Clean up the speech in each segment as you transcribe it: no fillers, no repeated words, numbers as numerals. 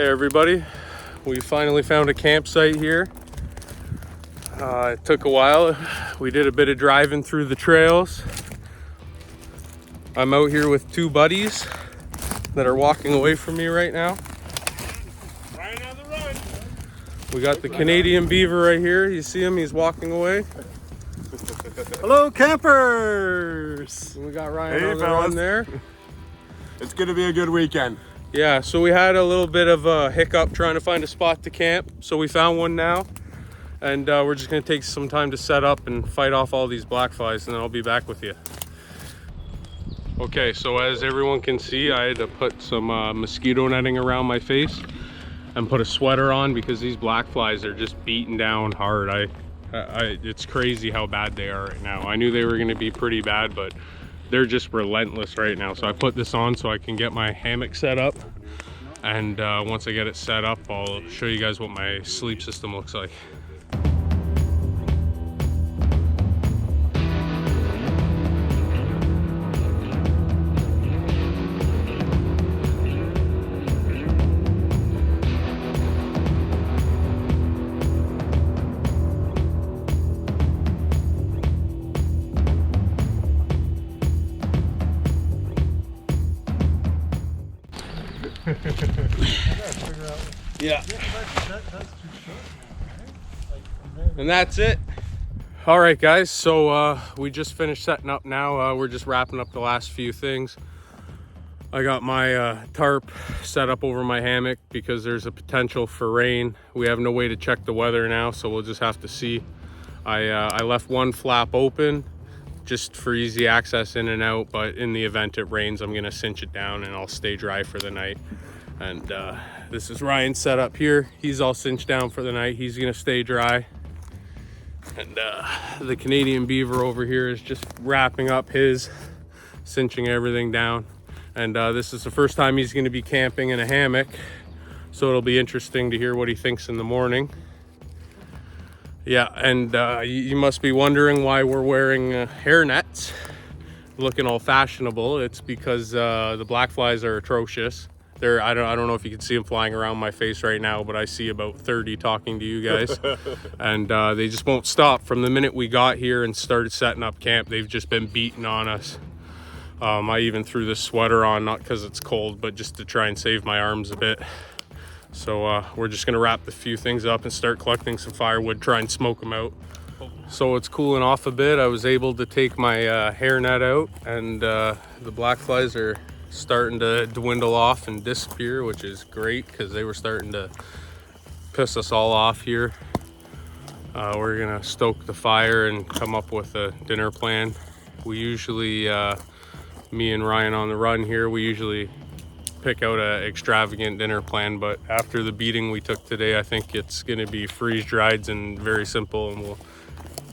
Hey everybody, we finally found a campsite here. It took a while. We did a bit of driving through the trails. I'm out here with two buddies that are walking away from me right now. Ryan on the run. We got the Canadian beaver right here. You see him, he's walking away. Hello campers! And we got Ryan Hey, on the fellas. run there. It's gonna be a good weekend. Yeah, so we had a little bit of a hiccup trying to find a spot to camp. So we found one now. And we're just gonna take some time to set up and fight off all these BlackFlies, and then I'll be back with you. Okay, so as everyone can see, I had to put some mosquito netting around my face and put a sweater on because these BlackFlies are just beating down hard. It's crazy how bad they are right now. I knew they were gonna be pretty bad, but they're just relentless right now. So I put this on so I can get my hammock set up. And once I get it set up, I'll show you guys what my sleep system looks like. Yeah. And that's it. All right, guys. So we just finished setting up now. We're just wrapping up the last few things. I got my tarp set up over my hammock because there's a potential for rain. We have no way to check the weather now, so we'll just have to see. I left one flap open just for easy access in and out, but in the event it rains, I'm gonna cinch it down and I'll stay dry for the night. And this is Ryan's setup here. He's all cinched down for the night. He's gonna stay dry. And the Canadian beaver over here is just wrapping up his, cinching everything down. And this is the first time he's gonna be camping in a hammock, so it'll be interesting to hear what he thinks in the morning. Yeah, and you must be wondering why we're wearing hair nets, looking all fashionable. It's because the BlackFlies are atrocious. I don't know if you can see them flying around my face right now, but I see about 30 talking to you guys. And they just won't stop. From the minute we got here and started setting up camp, they've just been beating on us. I even threw this sweater on, not because it's cold, but just to try and save my arms a bit. So we're just gonna wrap the few things up and start collecting some firewood, try and smoke them out. So it's cooling off a bit. I was able to take my hair net out, and the BlackFlies are starting to dwindle off and disappear, which is great because they were starting to piss us all off here. We're gonna stoke the fire and come up with a dinner plan. We usually, me and Ryan on the run here, we usually pick out an extravagant dinner plan, but after the beating we took today, I think it's gonna be freeze-dried and very simple, and we'll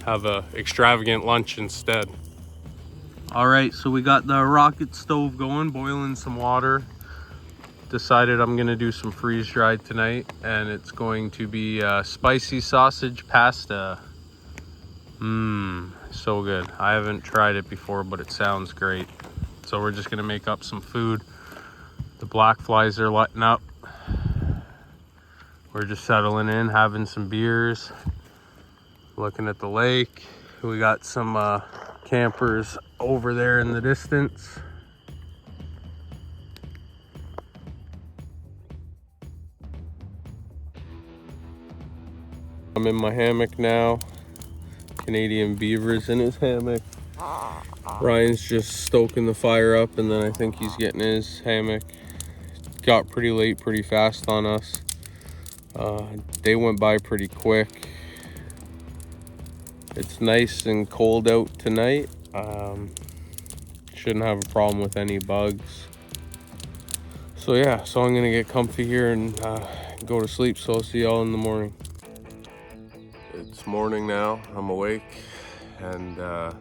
have a extravagant lunch instead. All right, so we got the rocket stove going, boiling some water. Decided I'm gonna do some freeze-dried tonight, and it's going to be spicy sausage pasta. So good. I haven't tried it before, but it sounds great. So we're just gonna make up some food. The BlackFlies are letting up. We're just settling in, having some beers, looking at the lake. We got some campers over there in the distance. I'm in my hammock now. Canadian beaver's in his hammock. Ryan's just stoking the fire up, and then I think he's getting his hammock. Got pretty late pretty fast on us. They went by pretty quick. It's nice and cold out tonight. Shouldn't have a problem with any bugs. So yeah, so I'm gonna get comfy here and go to sleep. So I'll see y'all in the morning. It's morning now, I'm awake, and I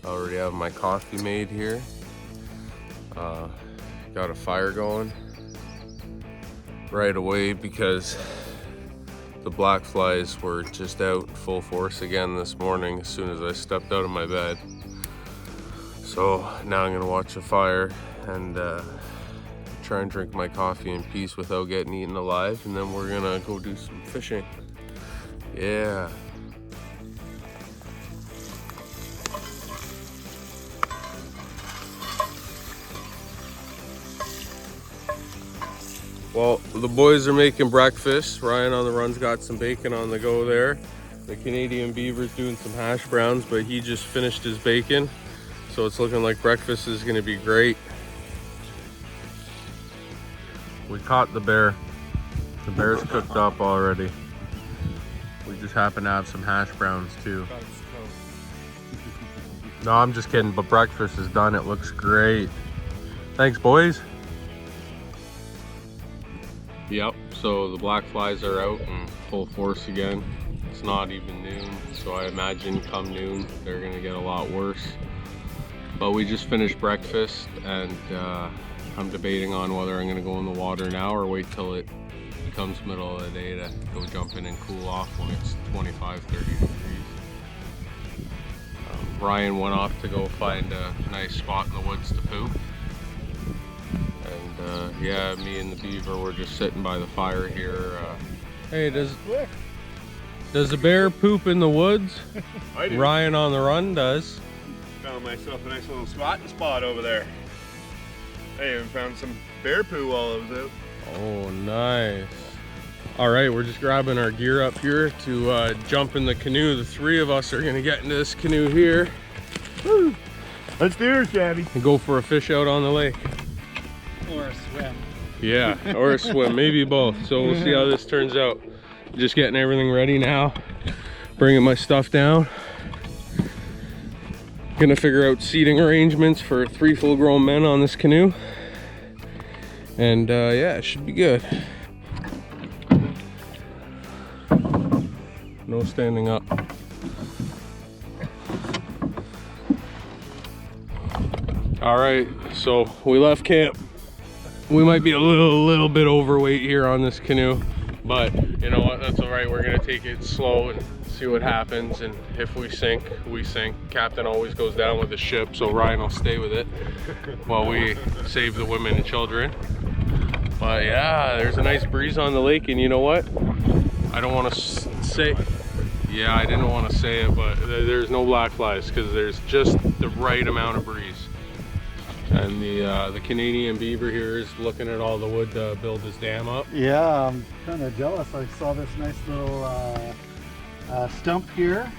already have my coffee made here. Got a fire going right away because the BlackFlies were just out full force again this morning as soon as I stepped out of my bed. So now I'm gonna watch the fire and try and drink my coffee in peace without getting eaten alive, and then we're gonna go do some fishing. Yeah. Well, the boys are making breakfast. Ryan on the run's got some bacon on the go there. The Canadian beaver's doing some hash browns, but he just finished his bacon. So it's looking like breakfast is gonna be great. We caught the bear. The bear's cooked up already. We just happen to have some hash browns too. No, I'm just kidding, but breakfast is done. It looks great. Thanks, boys. Yep, so the BlackFlies are out in full force again. It's not even noon, so I imagine come noon they're gonna get a lot worse. But we just finished breakfast, and I'm debating on whether I'm gonna go in the water now or wait till it becomes middle of the day to go jump in and cool off when it's 25, 30 degrees. Ryan went off to go find a nice spot in the woods to poop. And yeah, me and the beaver were just sitting by the fire here. Hey, does the bear poop in the woods? I do. Ryan on the run does. Found myself a nice little squatting spot over there. I even found some bear poo while I was out. Oh, nice. All right, we're just grabbing our gear up here to jump in the canoe. The three of us are gonna get into this canoe here. Woo. Let's do it, Shabby. And go for a fish out on the lake. Or a swim. Yeah, or a swim, maybe both. So we'll see how this turns out. Just getting everything ready now. Bringing my stuff down. Gonna figure out seating arrangements for 3 full-grown men on this canoe. And yeah, it should be good. No standing up. All right, so we left camp. We might be a little bit overweight here on this canoe, but you know what, that's all right. We're gonna take it slow and see what happens, and if we sink, we sink. Captain always goes down with the ship, so Ryan will stay with it while we save the women and children. But yeah, there's a nice breeze on the lake, and you know what? I don't want to say, yeah, I didn't want to say it, but there's no BlackFlies because there's just the right amount of breeze. And the Canadian beaver here is looking at all the wood to build his dam up. Yeah, I'm kind of jealous. I saw this nice little stump here.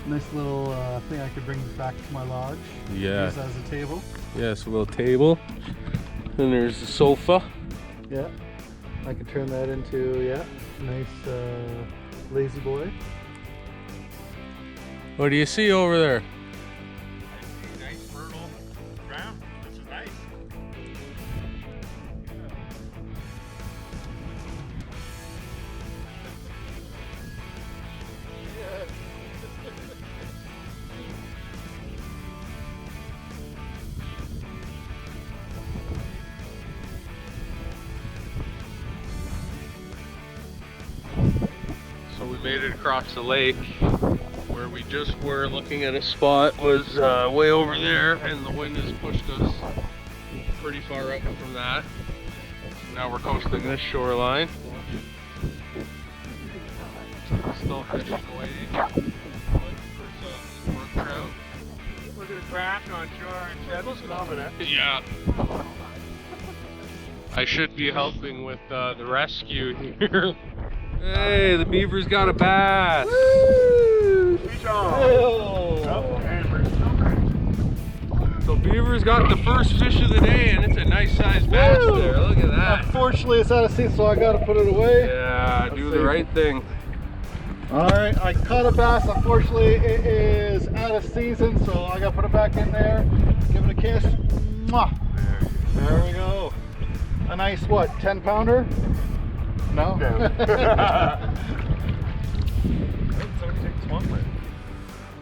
Nice little thing I could bring back to my lodge. Yeah. Use as a table. Yeah, so a little table. And there's the sofa. Yeah. I could turn that into, yeah, nice lazy boy. What do you see over there? Nice fertile ground. This is nice. So we made it across the lake. Where we just were looking at a spot was way over there, and the wind has pushed us pretty far up from that. Now we're coasting this shoreline. Still fishing away. Looking for some brook trout. We're gonna crash on shore and Chad's loving it. Yeah. I should be helping with the rescue here. Hey, the beaver's got a bass. Woo! Fish on. Oh. So beaver's got the first fish of the day, and it's a nice sized bass Woo! there. Look at that. Unfortunately, it's out of season, so I gotta put it away. Yeah, do the right thing. All right, I caught a bass. Unfortunately, it is out of season, so I gotta put it back in there. Give it a kiss. Mwah. There we go. A nice, what, 10-pounder? No?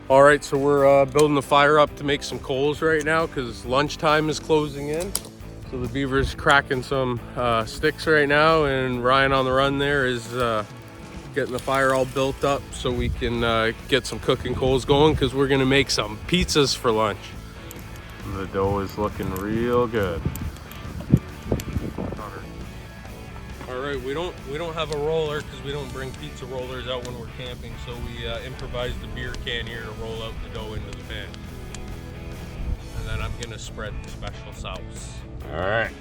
All right, so we're building the fire up to make some coals right now because lunchtime is closing in. So the beaver's cracking some sticks right now, and Ryan on the run there is getting the fire all built up so we can get some cooking coals going because we're gonna make some pizzas for lunch. The dough is looking real good. right, we don't have a roller because we don't bring pizza rollers out when we're camping, so we improvised the beer can here to roll out the dough into the pan. And then I'm gonna spread the special sauce. All right.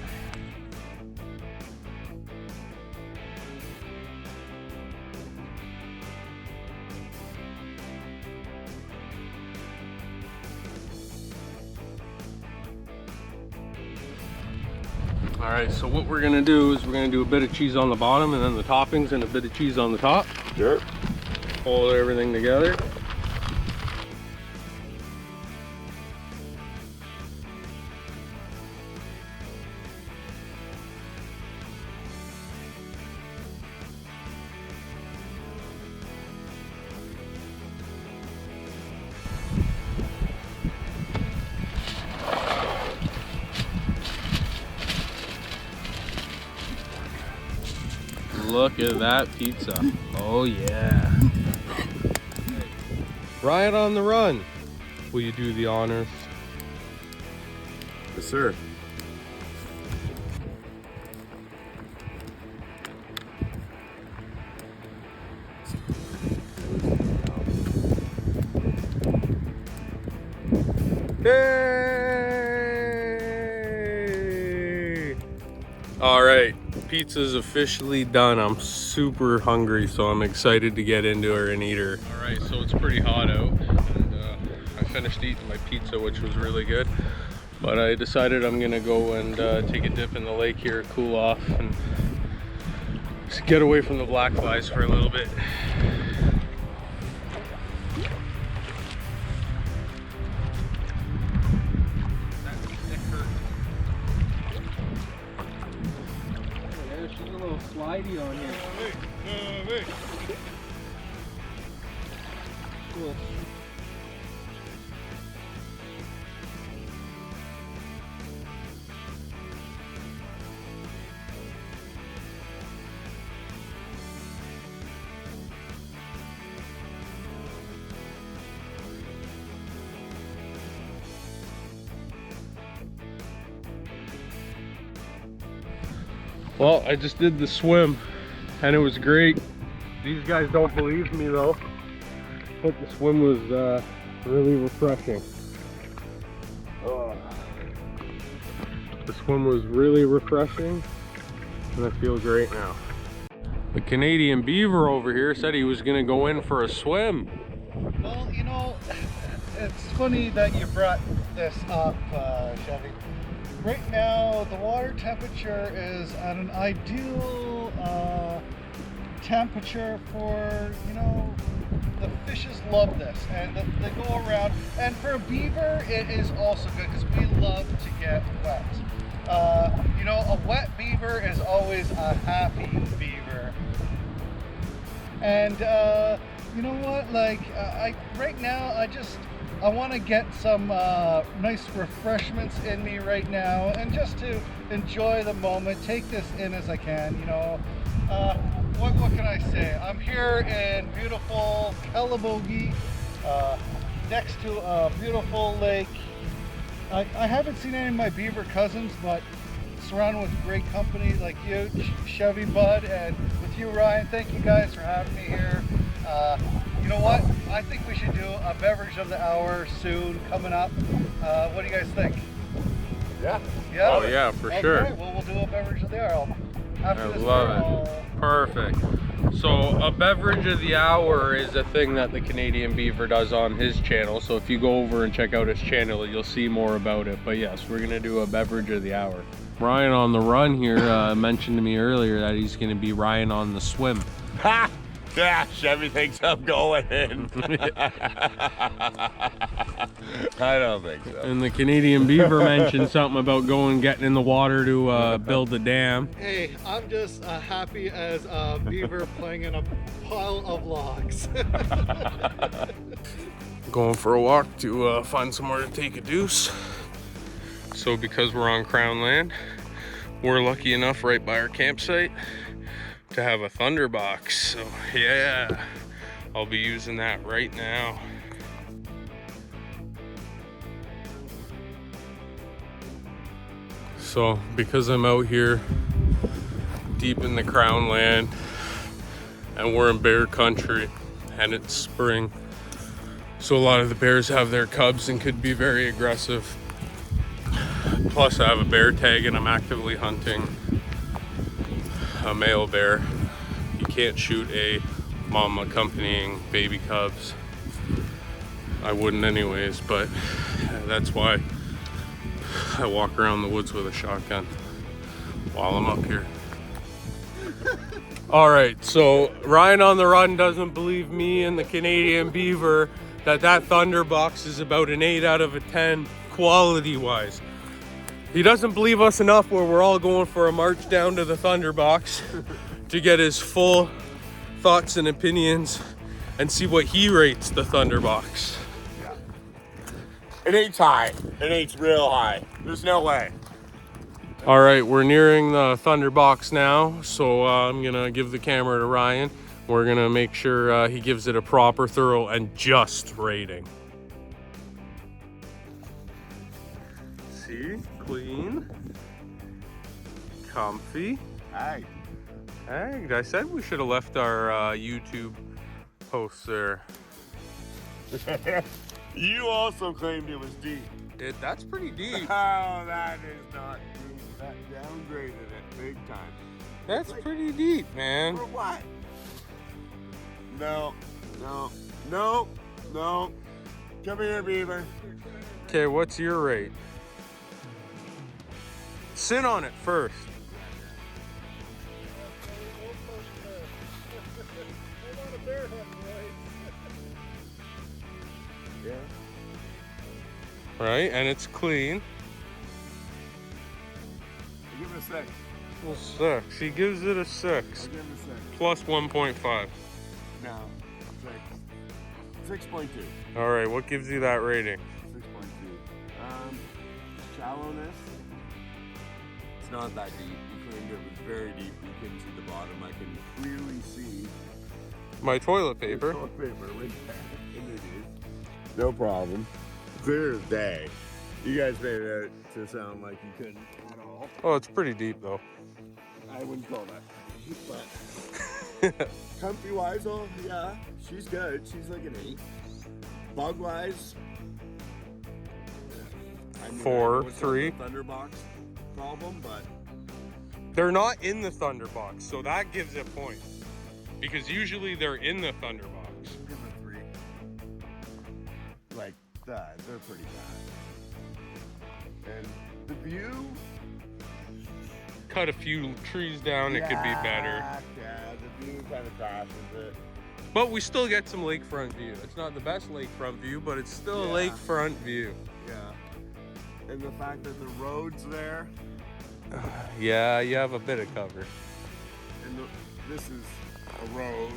All right, so what we're gonna do is we're gonna do a bit of cheese on the bottom and then the toppings and a bit of cheese on the top. Sure. Hold everything together. Look at that pizza. Oh yeah. Ryan on the run. Will you do the honors? Yes, sir. Yay! All right, pizza's officially done. I'm super hungry, so I'm excited to get into her and eat her. All right, so it's pretty hot out, and I finished eating my pizza, which was really good. But I decided I'm gonna go and take a dip in the lake here, cool off, and just get away from the BlackFlies for a little bit. Slidey on here. Cool. Well, I just did the swim and it was great. These guys don't believe me though, but the swim was really refreshing. The swim was really refreshing and I feel great now. The Canadian beaver over here said he was gonna go in for a swim. Well, you know, it's funny that you brought this up, Chevy. Right now, the water temperature is at an ideal temperature for, you know, the fishes love this and they go around. And for a beaver, it is also good because we love to get wet. You know, a wet beaver is always a happy beaver. And you know what? Like, right now, I want to get some nice refreshments in me right now, and just to enjoy the moment, take this in as I can. You know, what can I say? I'm here in beautiful Calabogie, next to a beautiful lake. I haven't seen any of my beaver cousins, but surrounded with great company like you, Chevy Bud, and with you, Ryan. Thank you guys for having me here. You know what? I think we should do a beverage of the hour soon, coming up. What do you guys think? Yeah. Yeah? Oh yeah, for sure. Okay, well, we'll do a beverage of the hour. After this love beer, it. Perfect. So a beverage of the hour is a thing that the Canadian Beaver does on his channel. So if you go over and check out his channel, you'll see more about it. But yes, we're gonna do a beverage of the hour. Ryan on the run here mentioned to me earlier that he's gonna be Ryan on the swim. Ha! Yeah, Chevy thinks I'm going in. I don't think so. And the Canadian Beaver mentioned something about getting in the water to build a dam. Hey, I'm just happy as a beaver playing in a pile of logs. Going for a walk to find somewhere to take a deuce. So because we're on Crown land, we're lucky enough right by our campsite to have a Thunderbox. So yeah, I'll be using that right now. So because I'm out here deep in the Crown land, and we're in bear country, and it's spring. So a lot of the bears have their cubs and could be very aggressive. Plus I have a bear tag and I'm actively hunting a male bear. You can't shoot a mom accompanying baby cubs. I wouldn't anyways, but that's why I walk around the woods with a shotgun while I'm up here. All right, so Ryan on the Run doesn't believe me and the Canadian Beaver that Thunderbox is about an 8 out of a 10 quality-wise. He doesn't believe us enough where we're all going for a march down to the Thunderbox to get his full thoughts and opinions and see what he rates the Thunderbox. It ain't high. It ain't real high. There's no way. All right, we're nearing the Thunderbox now, so I'm gonna give the camera to Ryan. We're gonna make sure he gives it a proper, thorough, and just rating. See, clean, comfy. Hey. Hey, I said we should have left our YouTube posts there. You also claimed it was deep. That's pretty deep. Oh, that is not deep. That downgraded it big time. That's pretty deep, man. For what? No. Come here, Beaver. Okay, what's your rate? Sit on it first. Yeah. Right, and it's clean. Give it a 6. Well, 6. He gives it a 6. I'll give it a 6. Plus 1.5. No. 6. 6.2. All right, what gives you that rating? 6.2. Shallowness. It's not that deep. You claimed it was very deep. You couldn't see the bottom. I can clearly see My toilet paper. toilet paper right there. No problem. Clear as day. You guys made it to sound like you couldn't at all. Oh, it's pretty deep though. I wouldn't call that deep, but comfy wise, oh yeah, she's good. She's like an 8. Bug wise, I mean, 4, I know it's not 3. the Thunderbox problem, but They're not in the Thunderbox, so that gives it points. Because usually they're in the Thunderbox. give it a 3. Like that, they're pretty bad. And the view. Cut a few trees down, it could be better. Yeah, the view kind of crashes it. But we still get some lakefront view. It's not the best lakefront view, but it's still a Yeah. lakefront view. Yeah. And the fact that the road's there, Yeah, you have a bit of cover. and this is a road.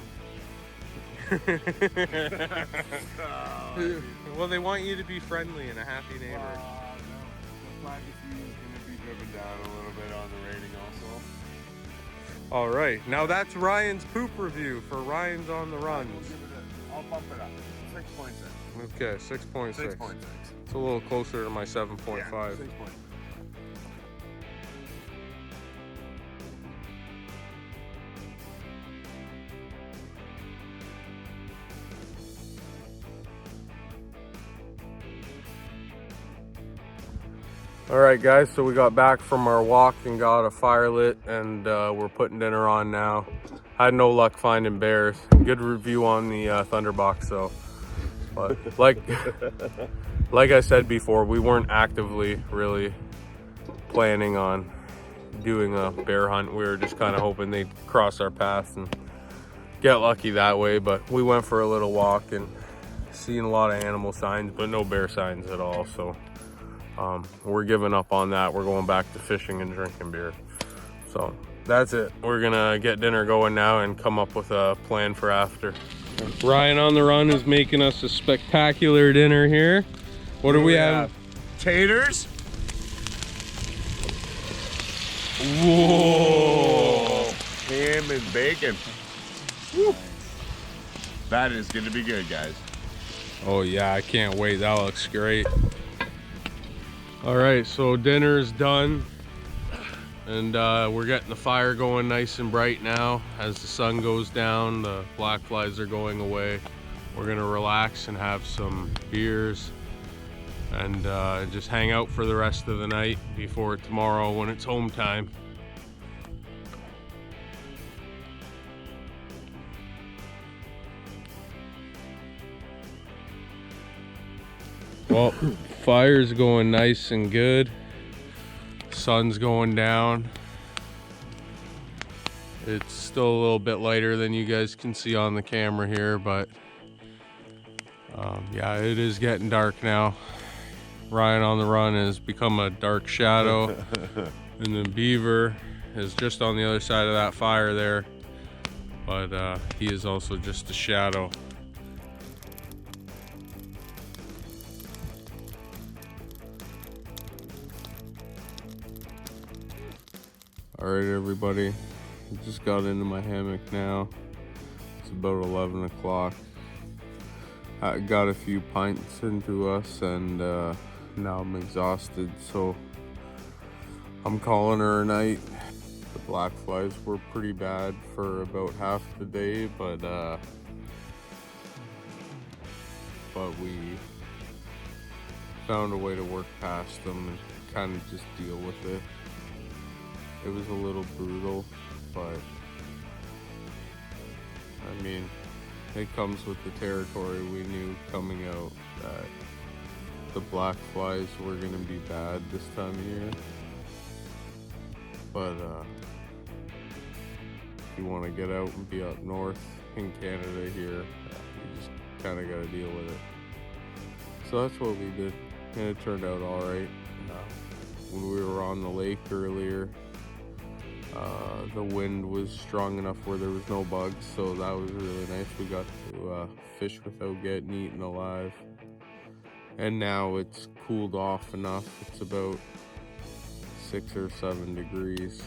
Well, they want you to be friendly and a happy neighbor. No. The privacy is going to be driven down a little bit on the rating also. All right, now that's Ryan's poop review for Ryan's on the Runs. I'll bump it up. 6.6. Okay, 6.6. 6.6. It's a little closer to my 7.5. Yeah, 6.6. All right, guys, so we got back from our walk and got a fire lit, and we're putting dinner on now. Had no luck finding bears. Good review on the Thunderbox though. But like I said before, we weren't actively really planning on doing a bear hunt. We were just kind of hoping they'd cross our path and get lucky that way. But we went for a little walk and seen a lot of animal signs, but no bear signs at all. So we're giving up on that. We're going back to fishing and drinking beer. So that's it. We're gonna get dinner going now and come up with a plan for after. Ryan on the Run is making us a spectacular dinner here. What do we have? Taters. Whoa! Ham and bacon. Woo. That is going to be good, guys. Oh yeah, I can't wait. That looks great. All right, so dinner's done. And we're getting the fire going nice and bright now. As the sun goes down, the BlackFlies are going away. We're gonna relax and have some beers and just hang out for the rest of the night before tomorrow when it's home time. Well, fire's going nice and good. Sun's going down. It's still a little bit lighter than you guys can see on the camera here, but yeah, it is getting dark now. Ryan on the Run has become a dark shadow, and the beaver is just on the other side of that fire there, but he is also just a shadow. All right, everybody, I just got into my hammock now. It's about 11 o'clock. I got a few pints into us, and now I'm exhausted, so I'm calling her a night. The BlackFlies were pretty bad for about half the day, but we found a way to work past them and kind of just deal with it. It was a little brutal, but I mean, it comes with the territory. We knew coming out that the BlackFlies were gonna be bad this time of year, but if you want to get out and be up north in Canada here, you just kind of got to deal with it. So that's what we did, and it turned out all right. When we were on the lake earlier, the wind was strong enough where there was no bugs, so that was really nice. We got to fish without getting eaten alive. And now it's cooled off enough. It's about 6 or 7 degrees.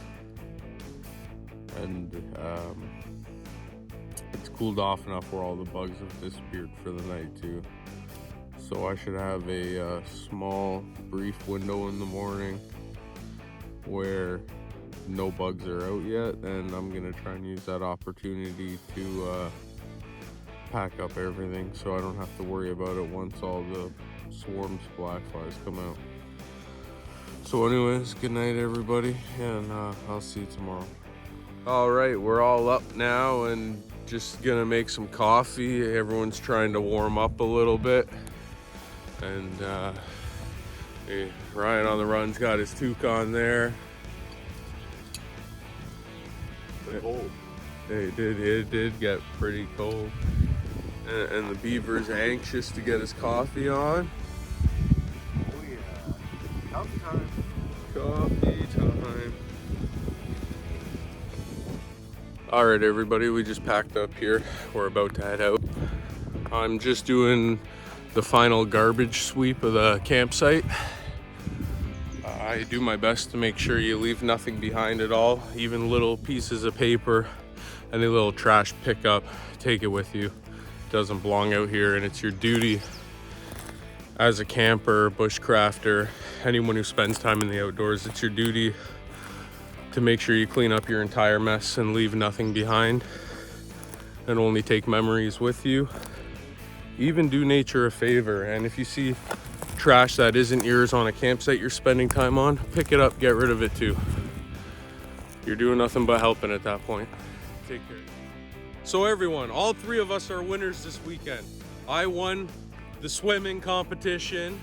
And it's cooled off enough where all the bugs have disappeared for the night too. So I should have a small, brief window in the morning where no bugs are out yet, and I'm gonna try and use that opportunity to pack up everything so I don't have to worry about it once all the swarms of BlackFlies come out. So anyways, good night everybody, and I'll see you tomorrow. All right, we're all up now and just gonna make some coffee. Everyone's trying to warm up a little bit, and Ryan on the Run's got his toque on there. Cold. It did get pretty cold, and the beaver's anxious to get his coffee on. Oh yeah. Coffee time. Coffee time. All right, everybody, we just packed up here. We're about to head out. I'm just doing the final garbage sweep of the campsite. I do my best to make sure you leave nothing behind at all, even little pieces of paper, any little trash pickup, take it with you. It doesn't belong out here, and it's your duty as a camper, bushcrafter, anyone who spends time in the outdoors, it's your duty to make sure you clean up your entire mess and leave nothing behind, and only take memories with you. Even do nature a favor, and if you see trash that isn't yours on a campsite you're spending time on, pick it up, get rid of it too. You're doing nothing but helping at that point. Take care. So everyone, all three of us are winners this weekend. I won the swimming competition.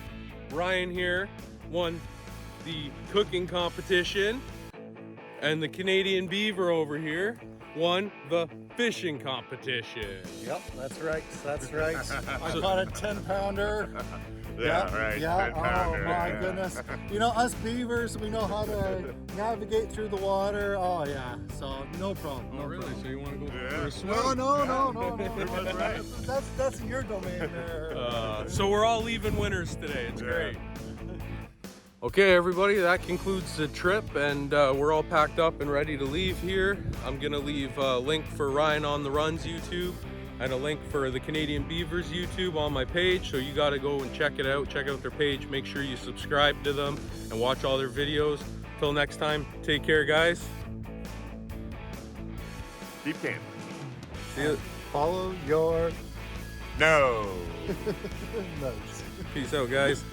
Ryan here won the cooking competition. And the Canadian beaver over here won the fishing competition. Yep, that's right. That's right. I caught a 10-pounder. Yeah, right. Yeah. 10 Oh pounder, my yeah. goodness. You know, us beavers, we know how to navigate through the water. Oh yeah. So no problem. No problem. So you want to go Yeah. for a swim? No. That's right. That's your domain there. So we're all leaving winners today. It's Yeah. great. Okay, everybody, that concludes the trip, and we're all packed up and ready to leave here. I'm gonna leave a link for Ryan on the Run's YouTube and a link for the Canadian Beavers YouTube on my page, so you gotta go and check it out. Check out their page, make sure you subscribe to them and watch all their videos. Till next time, take care, guys. Deep camp. See you. Follow your No. nose. Peace out, guys.